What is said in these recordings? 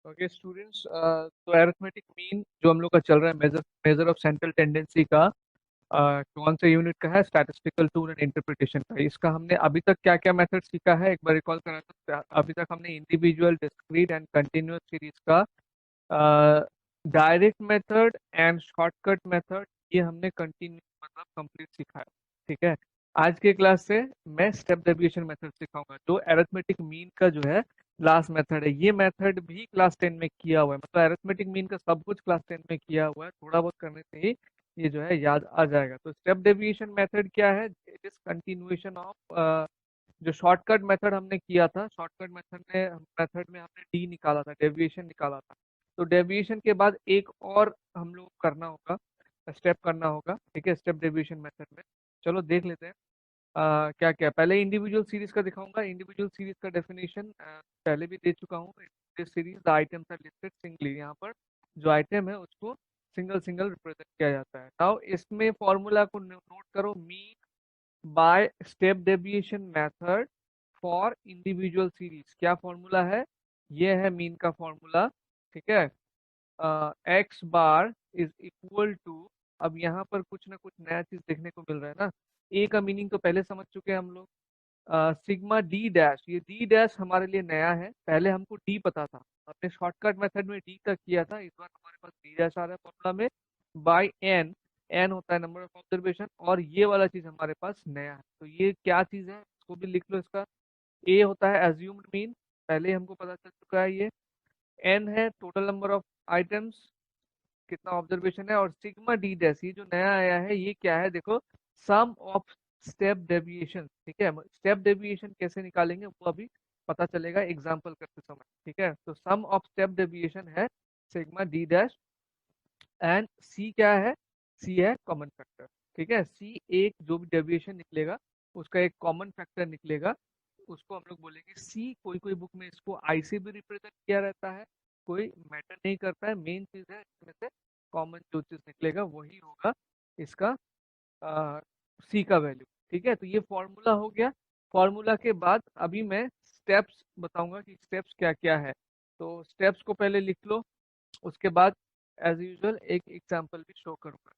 Okay students, तो arithmetic mean जो हम लोग का चल रहा है measure measure of central tendency का, कौन से यूनिट का है? स्टैटिस्टिकल टूल एंड इंटरप्रिटेशन का। इसका हमने अभी तक क्या क्या मेथड सीखा है, एक बार रिकॉल करा तो अभी तक हमने individual, discrete and continuous series का, direct method and shortcut method, ये हमने कंटिन्यू मतलब कंप्लीट सीखा है। ठीक है, आज के क्लास से मैं स्टेप डेविएशन मेथड सिखाऊंगा, जो अरिथमेटिक मीन का जो है लास्ट मेथड है। ये मेथड भी क्लास 10 में किया हुआ है, मतलब अरिथमेटिक मीन का सब कुछ क्लास 10 में किया हुआ है, थोड़ा बहुत करने से ही ये जो है याद आ जाएगा। तो स्टेप डेविएशन मेथड क्या है? इट इज कंटिन्यूएशन ऑफ जो शॉर्टकट मेथड हमने किया था। शॉर्टकट मेथड में हमने डी निकाला था, डेविएशन निकाला था। तो डेविएशन के बाद एक और हम लोग करना होगा, स्टेप करना होगा। ठीक है, स्टेप डेविएशन मेथड में चलो देख लेते हैं। क्या क्या पहले इंडिविजुअल सीरीज का दिखाऊंगा। इंडिविजुअल सीरीज का डेफिनेशन पहले भी दे चुका हूँ। This series the items are listed singly, यहाँ पर जो आइटम है उसको सिंगल सिंगल रिप्रेजेंट किया जाता है। नाउ इसमें फॉर्मूला को नोट करो, mean by step deviation method for individual series. क्या फॉर्मूला है? ये है मीन का फॉर्मूला। ठीक है, x bar is equal to, अब यहाँ पर कुछ ना कुछ नया चीज देखने को मिल रहा है ना। ए का मीनिंग तो पहले समझ चुके हैं हम लोग। सिग्मा डी डैश, ये डी डैश हमारे लिए नया है, पहले हमको डी पता था, अपने शॉर्टकट मेथड में डी तक किया था, इस बार हमारे पास डी डैश आ रहा है फॉर्मूला में। बाय एन, एन होता है नंबर ऑफ ऑब्जर्वेशन, और ये वाला चीज हमारे पास नया है। तो ये क्या चीज है, इसको भी लिख लो। इसका ए होता है एज्यूम्ड मीन, पहले ही हमको पता चल चुका है ये। एन है टोटल नंबर ऑफ आइटम्स, कितना ऑब्जर्वेशन है। और सिग्मा डी डैश, ये जो नया आया है ये क्या है? देखो, सम ऑफ स्टेप डेविएशन। ठीक है, स्टेप डेविएशन कैसे निकालेंगे वो अभी पता चलेगा एग्जांपल करते समय। ठीक है, तो सम ऑफ स्टेप डेविएशन है सिग्मा डी डैश, एंड सी क्या है? सी है कॉमन फैक्टर। ठीक है, सी एक जो भी डेविएशन निकलेगा उसका एक कॉमन फैक्टर निकलेगा, उसको हम लोग बोलेंगे सी। कोई कोई बुक में इसको आई से भी रिप्रेजेंट किया रहता है, कोई मैटर नहीं करता है, मेन चीज है इसमें से कॉमन जो चीज निकलेगा वही होगा इसका सी का वैल्यू। ठीक है, तो ये फॉर्मूला हो गया। फॉर्मूला के बाद अभी मैं स्टेप्स बताऊंगा कि स्टेप्स क्या क्या है। तो स्टेप्स को पहले लिख लो, उसके बाद एज यूजुअल एक एग्जांपल भी शो करूंगा।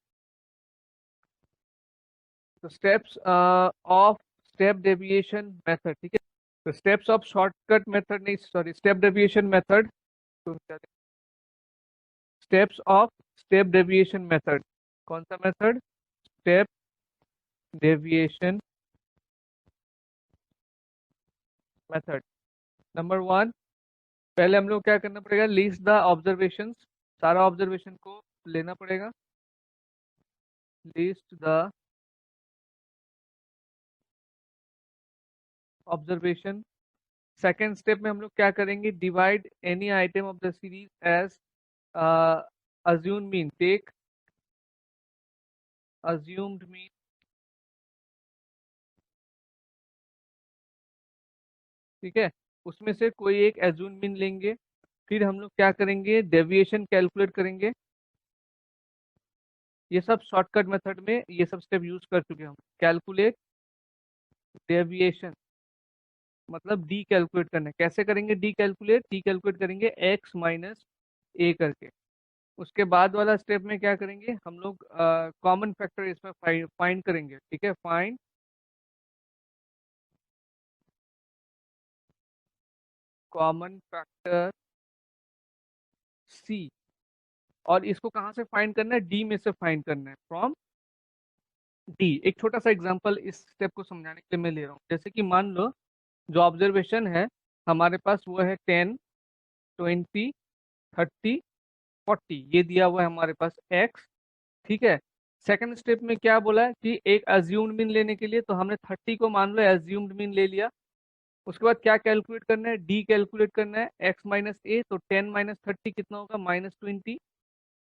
तो steps of step deviation method. ठीक है, तो स्टेप्स ऑफ शॉर्टकट मेथड नहीं, सॉरी, स्टेप डेविएशन मेथड। तो steps of step deviation method, कौन सा method? Step deviation method. Number one, पहले हम लोग क्या करना पड़ेगा? लिस्ट द ऑब्जर्वेशंस, सारा ऑब्जर्वेशन को लेना पड़ेगा। List the observation. Second step में हम लोग क्या करेंगे? Divide any item of the series as assumed mean, take assumed mean। ठीक है, उसमें से कोई एक assumed mean लेंगे, फिर हम लोग क्या करेंगे? डेविएशन कैलकुलेट करेंगे। ये सब शॉर्टकट मेथड में ये सब स्टेप यूज कर चुके हैं हम। कैलकुलेट डेविएशन मतलब डी कैलकुलेट करना है। कैसे करेंगे डी कैलकुलेट? डी कैलकुलेट करेंगे एक्स माइनस ए करके। उसके बाद वाला स्टेप में क्या करेंगे हम लोग? कॉमन फैक्टर इसमें फाइंड करेंगे। ठीक है, फाइंड कॉमन फैक्टर सी। और इसको कहाँ से फाइंड करना है? डी में से फाइंड करना है, फ्रॉम डी। एक छोटा सा एग्जांपल इस स्टेप को समझाने के लिए मैं ले रहा हूँ। जैसे कि मान लो जो ऑब्जर्वेशन है हमारे पास वो है 10, 20, 30, 40, ये दिया हुआ है हमारे पास एक्स। ठीक है, सेकंड स्टेप में क्या बोला है कि एक अज्यूम्ड मीन लेने के लिए, तो हमने 30 को मान लो एज्यूम्ड मीन ले लिया। उसके बाद क्या कैलकुलेट करना है? डी कैलकुलेट करना है, एक्स माइनस ए। तो 10 माइनस 30 कितना होगा? -20।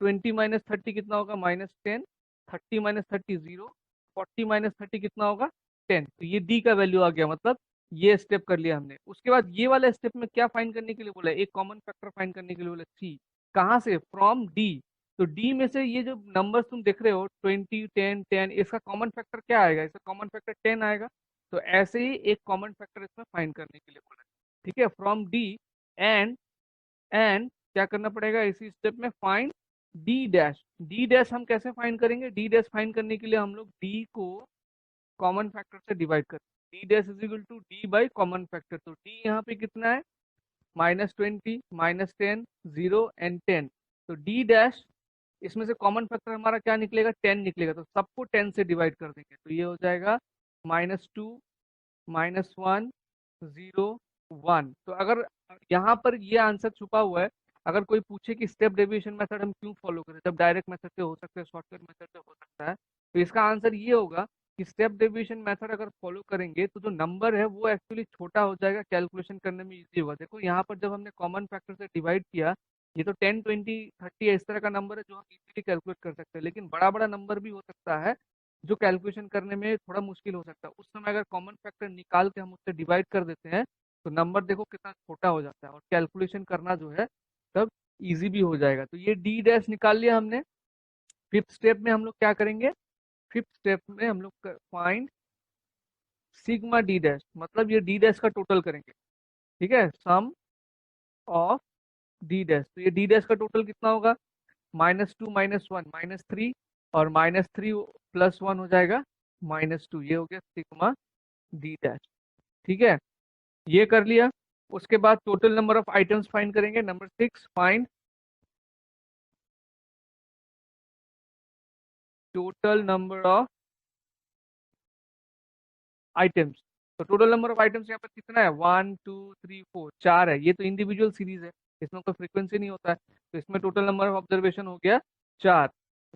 20 माइनस 30 कितना होगा? -10। 30 माइनस 30 0। 40 माइनस 30 कितना होगा? 10। तो ये डी का वैल्यू आ गया, मतलब ये स्टेप कर लिया हमने। उसके बाद ये वाला स्टेप में क्या फाइंड करने के लिए बोला है? एक कॉमन फैक्टर फाइंड करने के लिए बोला सी। कहाँ से? From D. तो डी में से ये जो नंबर्स तुम देख रहे हो 20, 10, 10, इसका कॉमन फैक्टर क्या आएगा? इसका कॉमन फैक्टर 10 आएगा। तो ऐसे ही एक कॉमन फैक्टर इसमें फाइंड करने के लिए बोला है। ठीक है, फ्रॉम डी। एंड एंड क्या करना पड़ेगा इसी स्टेप में, find D dash. D dash हम कैसे फाइंड करेंगे, डी डैश फाइंड करने के लिए हम लोग डी को कॉमन फैक्टर से डिवाइड करें। D dash is equal to d by common factor. तो डी यहाँ पे कितना है, -20, -10, 0 एंड 10। तो डी डैश इसमें से कॉमन फैक्टर हमारा क्या निकलेगा, 10 निकलेगा। तो सबको 10 से डिवाइड कर देंगे, तो ये हो जाएगा -2, -1, 0, 1। तो अगर यहाँ पर ये आंसर छुपा हुआ है, अगर कोई पूछे कि स्टेप डेविएशन मेथड हम क्यों फॉलो करें, जब डायरेक्ट मेथड से हो सकता है, शॉर्टकट मेथड से हो सकता है, तो इसका आंसर ये होगा कि स्टेप डेविएशन मेथड अगर फॉलो करेंगे तो जो नंबर है वो एक्चुअली छोटा हो जाएगा, कैलकुलेशन करने में इजी होगा। देखो यहाँ पर जब हमने कॉमन फैक्टर से डिवाइड किया, ये तो 10, 20, 30 इस तरह का नंबर है जो हम इजीली कैलकुलेट कर सकते हैं, लेकिन बड़ा बड़ा नंबर भी हो सकता है जो कैलकुलेशन करने में थोड़ा मुश्किल हो सकता है। उस समय अगर कॉमन फैक्टर निकाल के हम उससे डिवाइड कर देते हैं तो नंबर देखो कितना छोटा हो जाता है, और कैलकुलेशन करना जो है तब इजी भी हो जाएगा। तो ये डी डैश निकाल लिया हमने। फिफ्थ स्टेप में हम लोग क्या करेंगे, फिफ्थ स्टेप में हम लोग फाइंड सिग्मा डी डैश, मतलब ये डी डैश का टोटल करेंगे। ठीक है, सम ऑफ डी डैश। तो ये डी डैश का टोटल कितना होगा, -2, -1, -3, और -3 +1 हो जाएगा -2। ये हो गया सिग्मा डी डैश। ठीक है, ये कर लिया। उसके बाद total number of items find करेंगे। Number 6, find total number of items. तो टोटल नंबर ऑफ आइटम्स यहाँ पर कितना है, 1, 2, 3, 4, 4 है। ये तो इंडिविजुअल सीरीज है, इसमें कोई फ्रीक्वेंसी नहीं होता है, तो इसमें टोटल नंबर ऑफ ऑब्जर्वेशन हो गया 4।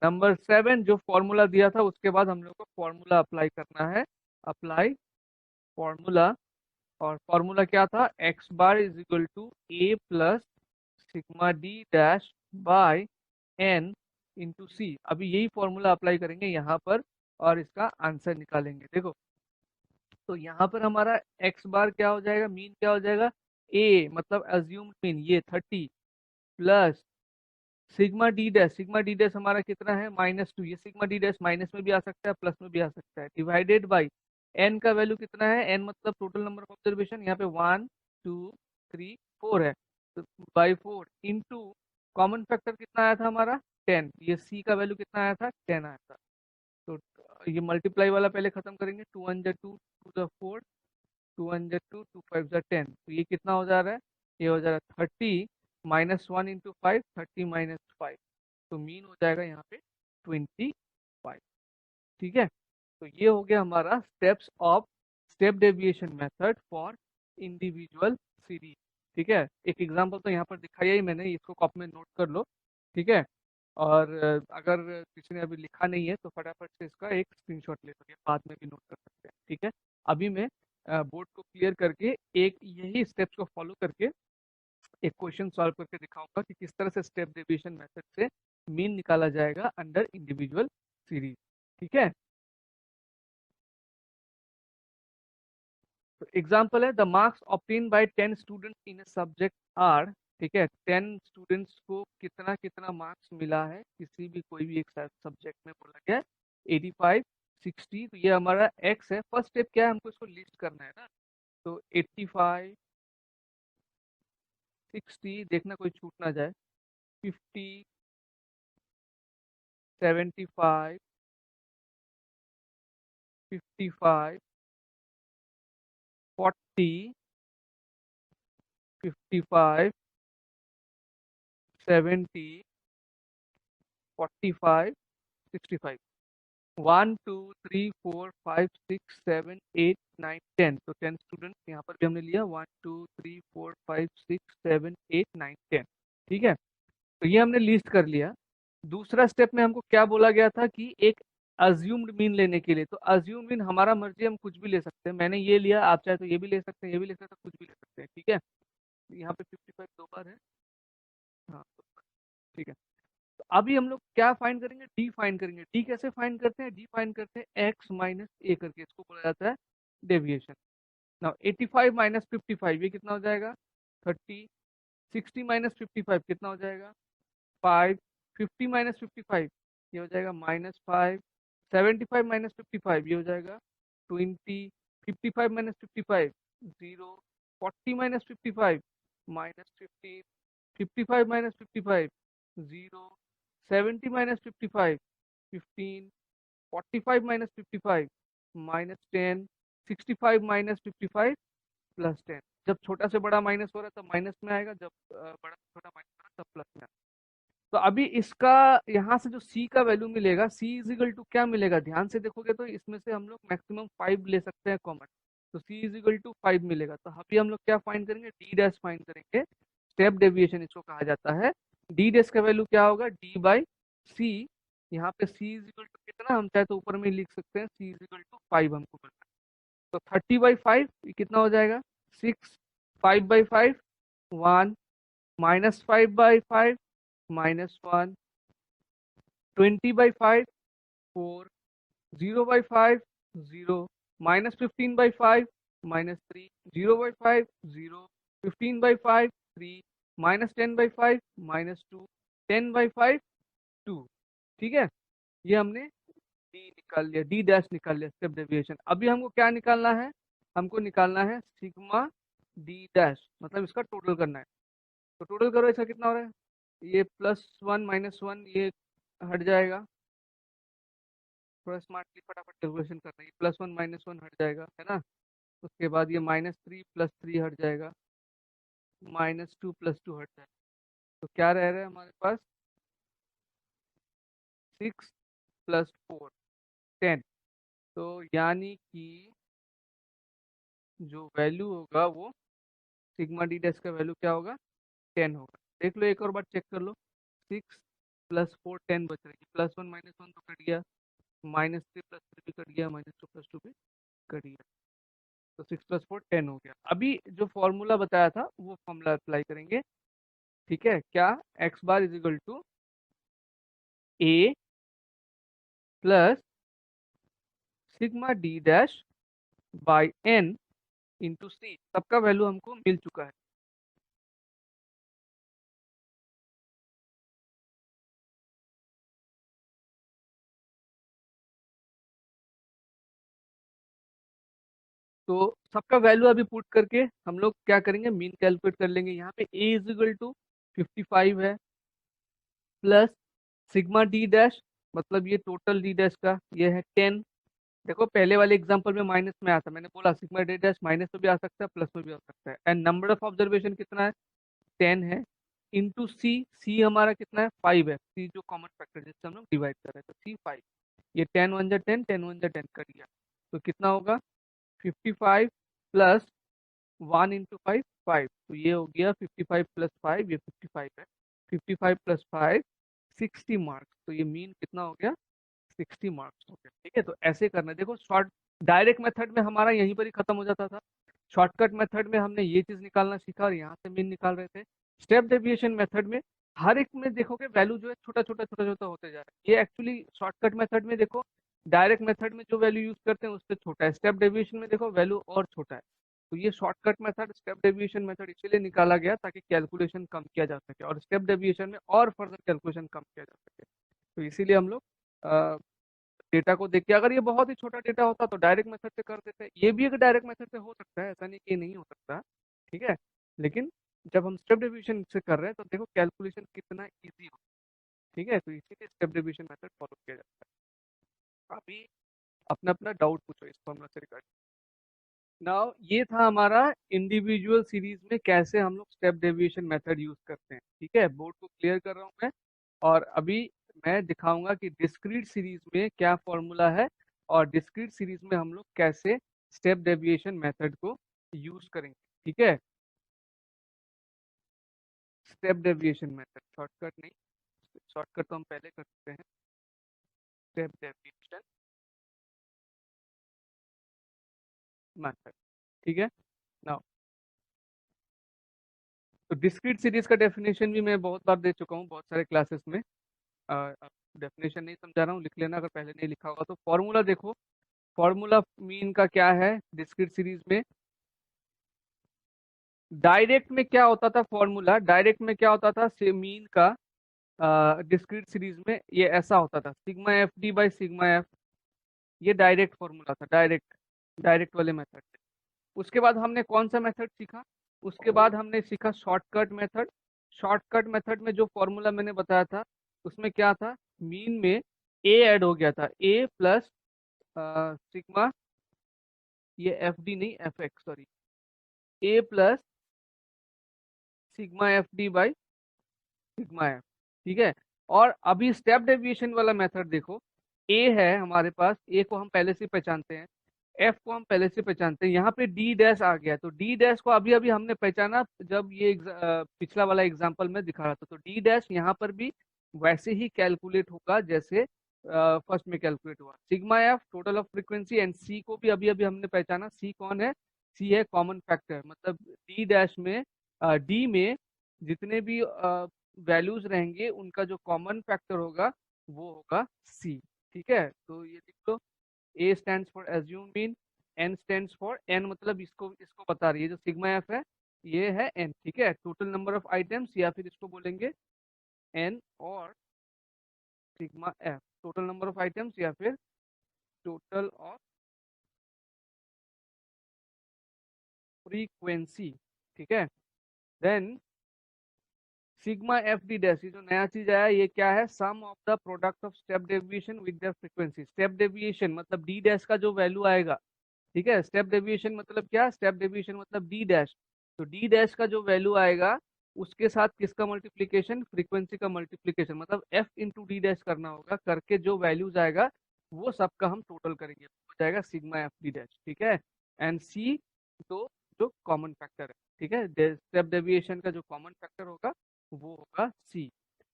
नंबर 7 जो फॉर्मूला दिया था, उसके बाद हम लोग को फॉर्मूला अप्लाई करना है। अप्लाई फॉर्मूला, और फॉर्मूला क्या था, X bar is equal to A plus sigma D dash by N into C. अभी यही फॉर्मूला अप्लाई करेंगे यहाँ पर और इसका आंसर निकालेंगे। देखो, तो यहाँ पर हमारा एक्स बार क्या हो जाएगा, मीन क्या हो जाएगा, ए मतलब अज्यूम्ड मीन ये 30, plus sigma D dash. Sigma D dash हमारा कितना है, -2। ये सिग्मा डी डैश माइनस में भी आ सकता है, प्लस में भी आ सकता है, डिवाइडेड बाई एन का वैल्यू कितना है, एन मतलब टोटल नंबर ऑफ ऑब्जर्वेशन, यहाँ पे 1, 2, 3, 4 है, तो बाई 4 इंटू कॉमन फैक्टर कितना आया था हमारा 10। ये सी का वैल्यू कितना आया था, 10 आया था। तो ये मल्टीप्लाई वाला पहले खत्म करेंगे, 2 1 जा 2, 2 जा 4, 2 1 जा 2, 2 5 जा 10। तो ये कितना हो जा रहा है, ये हो जा रहा है 30 -1 इंटू 5, 30 -5। तो मीन हो जाएगा यहाँ पे 25। ठीक है, तो ये हो गया हमारा steps of step deviation method for individual series. ठीक है, एक एग्जांपल तो यहाँ पर दिखाया ही मैंने, इसको कॉपी में नोट कर लो। ठीक है, और अगर किसी ने अभी लिखा नहीं है तो फटाफट से इसका एक स्क्रीनशॉट ले लो, बाद में भी नोट कर सकते हैं। ठीक है, अभी मैं बोर्ड को क्लियर करके एक यही स्टेप्स को फॉलो करके एक क्वेश्चन सॉल्व करके दिखाऊंगा कि किस तरह से स्टेप डेविएशन मेथड से मीन निकाला जाएगा अंडर इंडिविजुअल सीरीज। ठीक है, तो एग्जाम्पल है, the marks obtained by 10 students in subject are. ठीक है, 10 स्टूडेंट्स को कितना कितना मार्क्स मिला है किसी भी कोई भी एक सब्जेक्ट में, बोला गया 85, 60। तो ये हमारा एक्स है। फर्स्ट स्टेप क्या है, हमको इसको लिस्ट करना है ना। तो 85, 60, देखना कोई छूट ना जाए, 50, 75, 55, 40, 55, 70, 45, 65। 1, 2, 3, 4, 5, 6, 7, 8, 9, 10। तो 10 स्टूडेंट्स यहाँ पर भी हमने लिया, 1, 2, 3, 4, 5, 6, 7, 8, 9, 10। ठीक है, तो ये हमने लिस्ट कर लिया। दूसरा स्टेप में हमको क्या बोला गया था कि एक अज्यूम्ड मीन लेने के लिए। तो अज्यूम मीन हमारा मर्जी, हम कुछ भी ले सकते हैं। मैंने ये लिया, आप चाहे तो ये भी ले सकते हैं, ये भी ले सकते हैं, कुछ भी ले सकते हैं। ठीक है, यहाँ पे 55 दो बार है, हाँ। ठीक है, तो अभी हम लोग क्या फाइंड करेंगे, डी फाइंड करेंगे। डी कैसे फाइंड करते हैं, डी फाइंड करते हैं एक्स माइनस ए करके, इसको बोला जाता है डेविएशन। नाउ 85 माइनस 55 ये कितना हो जाएगा, 30। 60 माइनस 55 कितना हो जाएगा, 5। 50 माइनस 55 ये हो जाएगा -5। 75 माइनस 55 ये हो जाएगा 20। 55 minus 55 0। 40 minus 55 -15। 55 minus 55 0, 70 minus 55 15, 45 minus 55 -10, 65 minus 55 +10। जब छोटा से बड़ा माइनस हो रहा है तब माइनस में आएगा, जब बड़ा से छोटा माइनस हो रहा है तब प्लस में आएगा। तो अभी इसका यहाँ से जो c का वैल्यू मिलेगा, c इज इक्वल टू क्या मिलेगा, ध्यान से देखोगे तो इसमें से हम लोग मैक्सिमम 5 ले सकते हैं कॉमन, तो c इज इक्वल टू 5 मिलेगा। तो अभी हम लोग क्या फाइंड करेंगे, d डैश फाइंड करेंगे, स्टेप डेविएशन इसको कहा जाता है। d डैश का वैल्यू क्या होगा, d बाई सी। यहाँ पे c इज इक्वल टू कितना, हम चाहे तो ऊपर में लिख सकते हैं, c इज इक्वल टू 5 हमको मिलता है। तो 30/5 ये कितना हो जाएगा, 6, 5/5 1, -5/5 -1, 20/5 4, 0/5 0, -15/5 -3, 0/5 0, 15/5 3, -10/5 -2, 10/5 2। ठीक है, ये हमने डी निकाल लिया, डी डैश निकाल लिया, स्टेप डेविएशन। अभी हमको क्या निकालना है, हमको निकालना है सिग्मा डी डैश, मतलब इसका टोटल करना है। तो टोटल करो, इसका कितना हो रहा है, ये +1 -1 ये हट जाएगा, थोड़ा स्मार्टली फटाफट कैलकुलेशन करना है, +1 -1 हट जाएगा, है ना। उसके बाद ये -3 +3 हट जाएगा, -2 +2 हट जाएगा। तो क्या रह रहा है हमारे पास, 6 + 4 10। तो यानी कि जो वैल्यू होगा वो सिग्मा डी डैश का वैल्यू क्या होगा, 10 होगा। देख लो एक और बार चेक कर लो, 6 + 4 10 बच रही है, +1 -1 तो कट गया, -3 +3 भी कट गया, -2 +2 भी कट गया, तो 6 + 4 10 हो गया। अभी जो फॉर्मूला बताया था वो फॉर्मूला अप्लाई करेंगे। ठीक है, क्या, x bar is equal to a plus sigma D dash by n into C, सबका वैल्यू हमको मिल चुका है। तो सबका वैल्यू अभी पुट करके हम लोग क्या करेंगे, मीन कैलकुलेट कर लेंगे। यहाँ पे a इज इक्वल टू 55 है, प्लस सिग्मा डी डैश, मतलब ये टोटल डी डैश का ये है 10। देखो पहले वाले एग्जांपल में माइनस में आया था, मैंने बोला सिग्मा डी डैश माइनस में भी आ सकता है, प्लस में भी आ सकता है। एंड नंबर ऑफ ऑब्जर्वेशन कितना है, 10 है, इंटू सी, सी हमारा कितना है, 5 है, सी जो कॉमन फैक्टर जिससे हम लोग डिवाइड कर रहे हैं, तो सी 5। ये 10 1 जा 10, 10 1 जा 10 कर दिया, तो कितना होगा, 55 प्लस 1 इंटू 5 5, तो ये हो गया 55 + 5, ये 55 है, 55 + 5 60 मार्क्स। तो ये मीन कितना हो गया, 60 मार्क्स हो गया। ठीक है, तो ऐसे करना है। देखो शॉर्ट डायरेक्ट मेथड में हमारा यहीं पर ही खत्म हो जाता था, शॉर्टकट मेथड में हमने ये चीज निकालना सीखा और यहाँ से मीन निकाल रहे थे। स्टेप डेविएशन मेथड में हर एक में देखोगे वैल्यू जो है छोटा छोटा छोटा छोटा होते जा रहा है। ये एक्चुअली शॉर्टकट मेथड में देखो, डायरेक्ट मेथड में जो वैल्यू यूज करते हैं उससे छोटा है, स्टेप डेविएशन में देखो वैल्यू और छोटा है। तो ये shortcut method step deviation method इसलिए निकाला गया ताकि कैलकुलेशन कम किया जा सके, और स्टेप डेविएशन में और फर्दर कैलकुलेशन कम किया जा सके। तो इसीलिए हम लोग डेटा को देख के, अगर ये बहुत ही छोटा डेटा होता तो डायरेक्ट मेथड से कर देते, ये भी एक डायरेक्ट मेथड से हो सकता है, ऐसा नहीं कि ये नहीं हो सकता। ठीक है, लेकिन जब हम स्टेप डिवीजन से कर रहे हैं तो देखो कैलकुलेशन कितना इजी हो। ठीक है, तो इसीलिए स्टेप डिवीजन मेथड फॉलो किया जाता है। अभी अपना अपना डाउट पूछो इस फॉर्मूला से रिगार्डिंग। नाउ ये था हमारा इंडिविजुअल सीरीज में कैसे हम लोग स्टेप डेविएशन मेथड यूज करते हैं। ठीक है, बोर्ड को क्लियर कर रहा हूँ मैं, और अभी मैं दिखाऊंगा कि डिस्क्रीट सीरीज में क्या फॉर्मूला है और डिस्क्रीट सीरीज में हम लोग कैसे स्टेप डेविएशन मेथड को यूज करेंगे। ठीक है, स्टेप डेविएशन मेथड, शॉर्टकट नहीं, शॉर्टकट तो हम पहले करते हैं, स्टेप डेविएशन मेथड। ठीक है, नाउ तो डिस्क्रीट सीरीज का डेफिनेशन भी मैं बहुत बार दे चुका हूँ बहुत सारे क्लासेस में। डेफिनेशन नहीं समझा रहा हूँ, लिख लेना अगर पहले नहीं लिखा होगा। तो फॉर्मूला देखो, फॉर्मूला मीन का क्या है डिस्क्रीट सीरीज में, डायरेक्ट में क्या होता था फॉर्मूला, डायरेक्ट में क्या होता था से मीन का, डिस्क्रीट सीरीज में ये ऐसा होता था, sigma F D by sigma F, ये डायरेक्ट फॉर्मूला था, डायरेक्ट डायरेक्ट वाले मेथड से। उसके बाद हमने कौन सा मेथड सीखा, उसके बाद हमने सीखा शॉर्टकट मेथड। शॉर्टकट मेथड में जो फॉर्मूला मैंने बताया था उसमें क्या था, मीन में ए ऐड हो गया था, ए प्लस सिग्मा, ये एफ डी नहीं F x sorry, A plus sigma F D by sigma F, ठीक है। और अभी स्टेप डेविएशन वाला मेथड देखो, ए है हमारे पास, ए को हम पहले से पहचानते हैं, एफ को हम पहले से पहचानते हैं, यहाँ पे डी डैश आ गया, तो डी डैश को अभी अभी हमने पहचाना जब ये पिछला वाला एग्जांपल में दिखा रहा था, तो डी डैश यहाँ पर भी वैसे ही कैलकुलेट होगा जैसे फर्स्ट में कैलकुलेट हुआ। Sigma F total of frequency, and C को भी अभी अभी हमने पहचाना, सी कौन है, सी है कॉमन फैक्टर, मतलब डी डैश में डी में जितने भी वैल्यूज रहेंगे उनका जो कॉमन फैक्टर होगा वो होगा सी, ठीक है। तो ये लिख लो, A stands for assumed mean, N stands for, N मतलब इसको इसको बता रही है, जो सिग्मा एफ है ये है एन, ठीक है, टोटल नंबर ऑफ आइटम्स, या फिर इसको बोलेंगे एन और sigma F, total number of items या फिर टोटल ऑफ फ्रीक्वेंसी, ठीक है। Then sigma F D dash, ये जो नया चीज आया ये क्या है, sum of the product of step deviation with the frequency. Step deviation मतलब डी डैश का जो वैल्यू आएगा, ठीक है, स्टेप डेविएशन मतलब क्या, स्टेप डेविएशन मतलब डी डैश, तो डी डैश का जो वैल्यू आएगा उसके साथ किसका मल्टीप्लीकेशन, फ्रीक्वेंसी का मल्टीप्लीकेशन, मतलब एफ इंटू डी डैश करना होगा, करके जो वैल्यूज आएगा वो सबका हम टोटल करेंगे, हो जाएगा सिग्मा एफ डी डैश, ठीक है। एंड सी तो जो कॉमन फैक्टर है, ठीक है, स्टेप डेविएशन का जो कॉमन फैक्टर होगा वो होगा सी।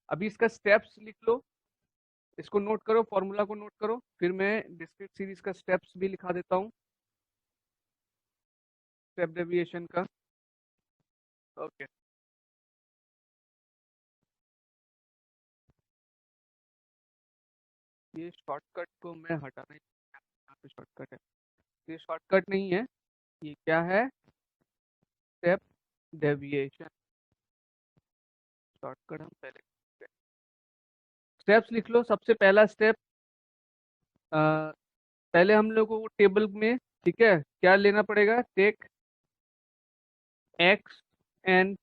अभी इसका स्टेप्स लिख लो, इसको नोट करो, फॉर्मूला को नोट करो, फिर मैं डिस्क्रीट सीरीज का स्टेप्स भी लिखा देता हूँ स्टेप डेविएशन का, ओके। ये शॉर्टकट को मैं हटाना, यहाँ पे शॉर्टकट है, ये शॉर्टकट नहीं है, ये क्या है, स्टेप डेविएशन, शॉर्टकट हम पहले, स्टेप्स लिख लो। सबसे पहला स्टेप, पहले हम लोगों को टेबल में, ठीक है, क्या लेना पड़ेगा, टेक एक्स एंड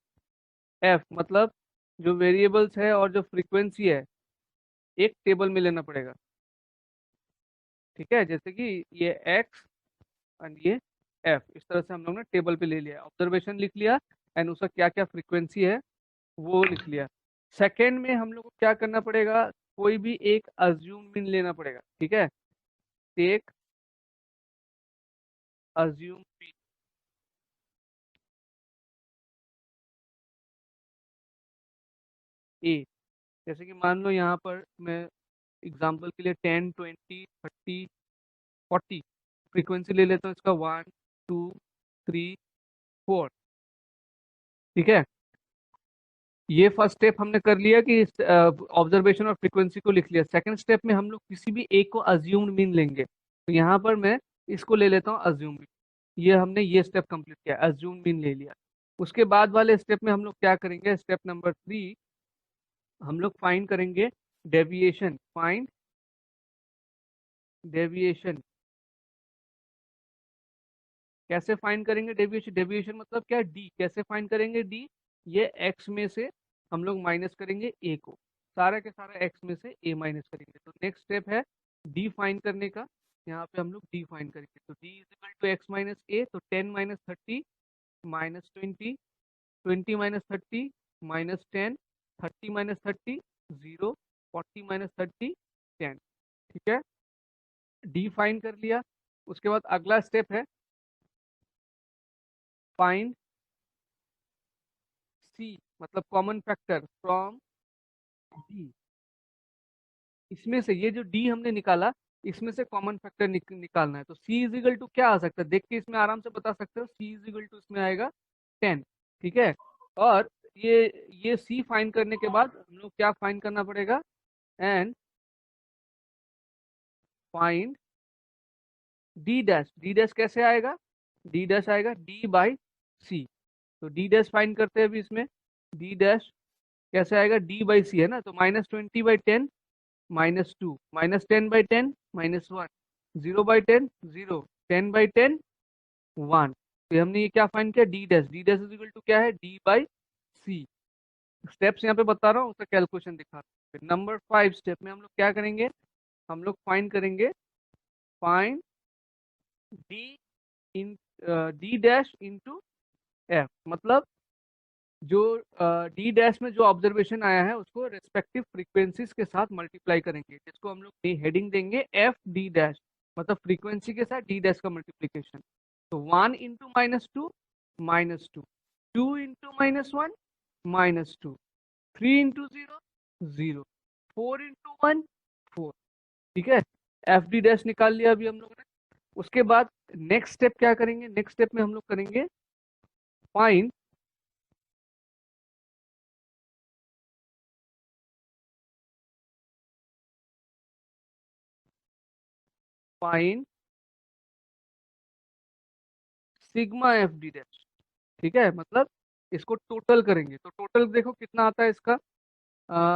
एफ, मतलब जो वेरिएबल्स है और जो फ्रीक्वेंसी है एक टेबल में लेना पड़ेगा, ठीक है, जैसे कि ये एक्स एंड ये एफ, इस तरह से हम लोग ने टेबल पे ले लिया, ऑब्जर्वेशन लिख लिया एंड उसका क्या क्या फ्रीक्वेंसी है वो लिख लिया। सेकेंड में हम लोग को क्या करना पड़ेगा, कोई भी एक अज्यूम मीन लेना पड़ेगा, ठीक है, टेक अज्यूम मीन, ए, जैसे कि मान लो यहाँ पर मैं एग्जांपल के लिए 10 20 30 40 फ्रीक्वेंसी ले लेता हूँ, इसका 1 2 3 4, ठीक है। ये फर्स्ट स्टेप हमने कर लिया कि ऑब्जर्वेशन और फ्रीक्वेंसी को लिख लिया। सेकंड स्टेप में हम लोग किसी भी एक को अज्यूम्ड मीन लेंगे, तो यहाँ पर मैं इसको ले लेता हूँ अज्यूम मीन, ये हमने ये स्टेप कंप्लीट किया, अज्यूम मीन ले लिया। उसके बाद वाले स्टेप में हम लोग क्या करेंगे, स्टेप नंबर 3 हम लोग फाइंड करेंगे डेविएशन, फाइंड डेविएशन। कैसे फाइंड करेंगे डेविएशन, डेविएशन मतलब क्या, डी, कैसे फाइंड करेंगे डी, ये एक्स में से हम लोग माइनस करेंगे ए को, सारा के सारा एक्स में से ए माइनस करेंगे, तो नेक्स्ट स्टेप है डी फाइंड करने का, यहाँ पे हम लोग डी फाइंड करेंगे, तो D is equal to X minus A, तो 10 minus 30 minus 20, 20 minus 30 minus 10, 30 minus 30 0, 40 minus 30 10, ठीक है, डी फाइंड कर लिया। उसके बाद अगला स्टेप है फाइंड सी, मतलब कॉमन फैक्टर फ्रॉम डी, इसमें से ये जो डी हमने निकाला इसमें से कॉमन फैक्टर निकालना है, तो सी इज इक्वल टू क्या आ सकता है, देख के इसमें आराम से बता सकते हो, सी इज इक्वल टू इसमें आएगा 10, ठीक है। और ये सी फाइंड करने के बाद हम लोग क्या फाइंड करना पड़ेगा, and find D dash, d dash कैसे आएगा, डी डैश आएगा डी बाई सी, तो डी डैश फाइंड करते हैं अभी इसमें, डी डैश कैसे आएगा, डी बाई सी है ना, तो -20/10 -2, -10/10 -1, 0/10 0, 10/10 1, तो हमने ये क्या फाइंड किया, d dash, d dash is equal to क्या है, डी बाई सी, स्टेप्स यहाँ पे बता रहा हूँ, उसका कैलकुलेशन दिखा रहा हूँ। नंबर 5 स्टेप में हम लोग क्या करेंगे, हम लोग फाइंड करेंगे, फाइंड डी इन डी डैश इंटू एफ, मतलब जो डी डैश में जो ऑब्जर्वेशन आया है उसको रेस्पेक्टिव फ्रीक्वेंसीज के साथ मल्टीप्लाई करेंगे, जिसको हम लोग हेडिंग देंगे एफ डी डैश, मतलब फ्रीक्वेंसी के साथ डी डैश का मल्टीप्लीकेशन। तो 1 इंटू -2 -2, 2 इंटू -1 -2, 3 इंटू 0 0, 4 इंटू 1 4। ठीक है, एफ डी डैश निकाल लिया अभी हम लोगों ने। उसके बाद नेक्स्ट स्टेप क्या करेंगे, नेक्स्ट स्टेप में हम लोग करेंगे find find sigma F D dash. ठीक है, मतलब इसको टोटल करेंगे, तो टोटल देखो कितना आता है इसका,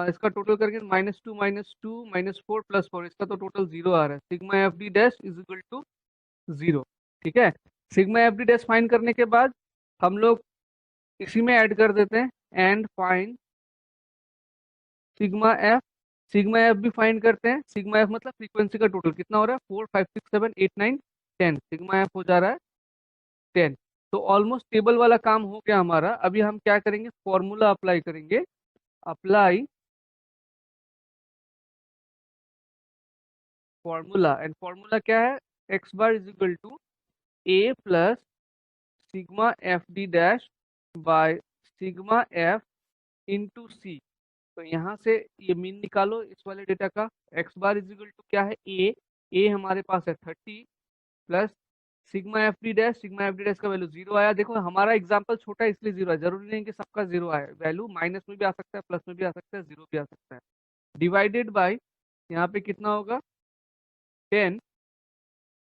इसका टोटल करके -2 -2 -4 +4, इसका तो टोटल 0 आ रहा है। Sigma F D dash is equal to 0। ठीक है, sigma F D dash find करने के बाद हम लोग इसी में ऐड कर देते हैं and find sigma F. Sigma F भी फाइंड करते हैं, सिग्मा एफ मतलब फ्रीक्वेंसी का टोटल कितना हो रहा है, 4 5 6 7 8 9 10, सिग्मा एफ हो जा रहा है 10। तो ऑलमोस्ट टेबल वाला काम हो गया हमारा। अभी हम क्या करेंगे, फॉर्मूला अप्लाई करेंगे। अप्लाई फॉर्मूला, एंड फॉर्मूला क्या है, x bar is equal to A plus sigma F D dash by sigma F into C. तो यहाँ से ये मीन निकालो इस वाले डेटा का। X bar is equal to क्या है, ए हमारे पास है 30 plus sigma F D dash, sigma F D dash का वैल्यू 0 आया। देखो हमारा एग्जांपल छोटा है इसलिए 0 है, जरूरी नहीं कि सबका 0 आए, वैल्यू माइनस में भी आ सकता है, प्लस में भी आ सकता है, 0 भी आ सकता है। डिवाइडेड बाय यहाँ पे कितना होगा 10।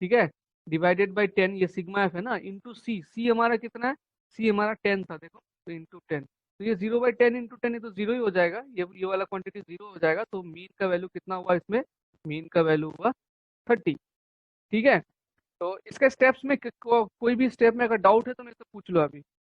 ठीक है, डिवाइडेड बाय 10, ये सिग्मा एफ है ना, इंटू सी। सी हमारा कितना है, सी हमारा 10 था देखो, तो इंटू 10। तो ये 0/10 इंटू 10, ये तो 0 ही हो जाएगा, ये वाला क्वांटिटी 0 हो जाएगा। तो मीन का वैल्यू कितना हुआ इसमें, मीन का वैल्यू हुआ 30। ठीक है, तो इसके स्टेप्स में कोई भी स्टेप में अगर डाउट है तो मेरे से पूछ लो अभी।